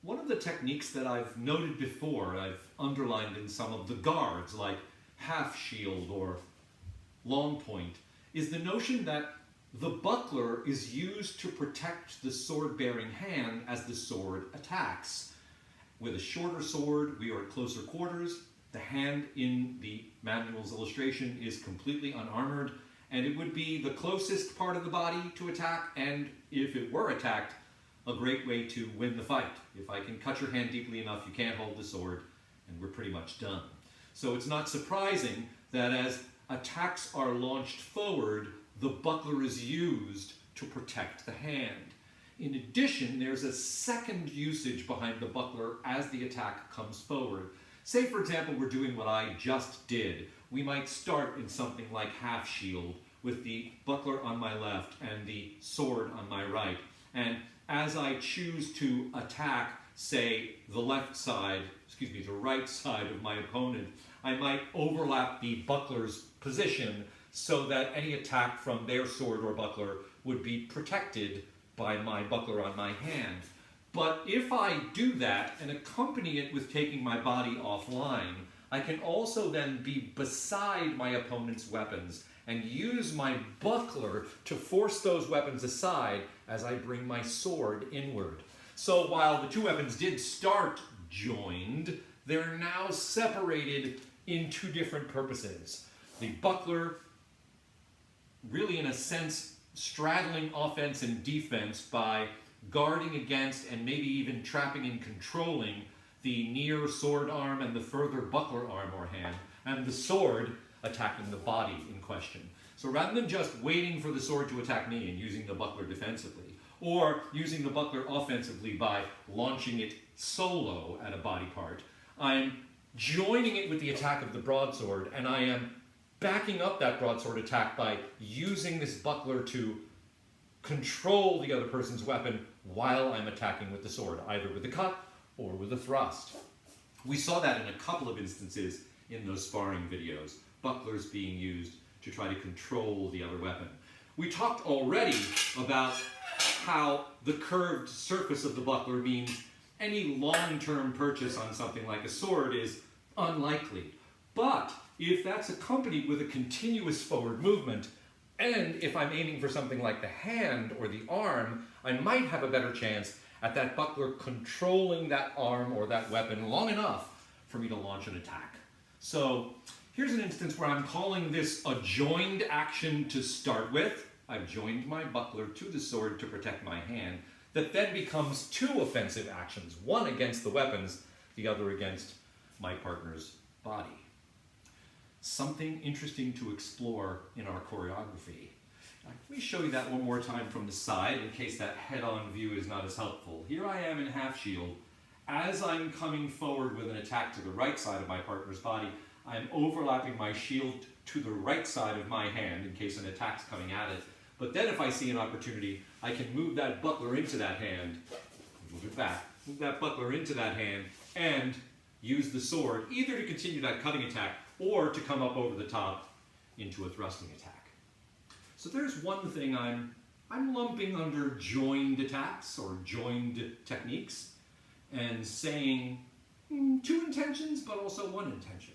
One of the techniques that I've noted before, I've underlined in some of the guards, like half shield or long point, is the notion that the buckler is used to protect the sword-bearing hand as the sword attacks. With a shorter sword, we are at closer quarters. The hand in the manual's illustration is completely unarmored, and it would be the closest part of the body to attack, and if it were attacked, a great way to win the fight. If I can cut your hand deeply enough, you can't hold the sword, and we're pretty much done. So it's not surprising that as attacks are launched forward, the buckler is used to protect the hand. In addition, there's a second usage behind the buckler as the attack comes forward. Say, for example, we're doing what I just did. We might start in something like half shield with the buckler on my left and the sword on my right. And as I choose to attack, say, the right side of my opponent, I might overlap the buckler's position so that any attack from their sword or buckler would be protected by my buckler on my hand. But if I do that and accompany it with taking my body offline, I can also then be beside my opponent's weapons and use my buckler to force those weapons aside as I bring my sword inward. So while the two weapons did start joined, they're now separated in two different purposes. The buckler, really in a sense, straddling offense and defense by guarding against and maybe even trapping and controlling the near sword arm and the further buckler arm or hand, and the sword attacking the body in question. So rather than just waiting for the sword to attack me and using the buckler defensively, or using the buckler offensively by launching it solo at a body part, I'm joining it with the attack of the broadsword, and I am backing up that broadsword attack by using this buckler to control the other person's weapon while I'm attacking with the sword, either with a cut or with a thrust. We saw that in a couple of instances in those sparring videos, bucklers being used to try to control the other weapon. We talked already about how the curved surface of the buckler means any long-term purchase on something like a sword is unlikely. But if that's accompanied with a continuous forward movement, and if I'm aiming for something like the hand or the arm, I might have a better chance at that buckler controlling that arm or that weapon long enough for me to launch an attack. So here's an instance where I'm calling this a joined action to start with. I've joined my buckler to the sword to protect my hand. That then becomes two offensive actions, one against the weapons, the other against my partner's body. Something interesting to explore in our choreography. Let me show you that one more time from the side in case that head-on view is not as helpful. Here I am in half shield. As I'm coming forward with an attack to the right side of my partner's body, I'm overlapping my shield to the right side of my hand in case an attack's coming at it. But then if I see an opportunity, I can move that buckler into that hand, move it back, move that buckler into that hand, and use the sword either to continue that cutting attack or to come up over the top into a thrusting attack. So there's one thing I'm lumping under joined attacks or joined techniques and saying two intentions but also one intention.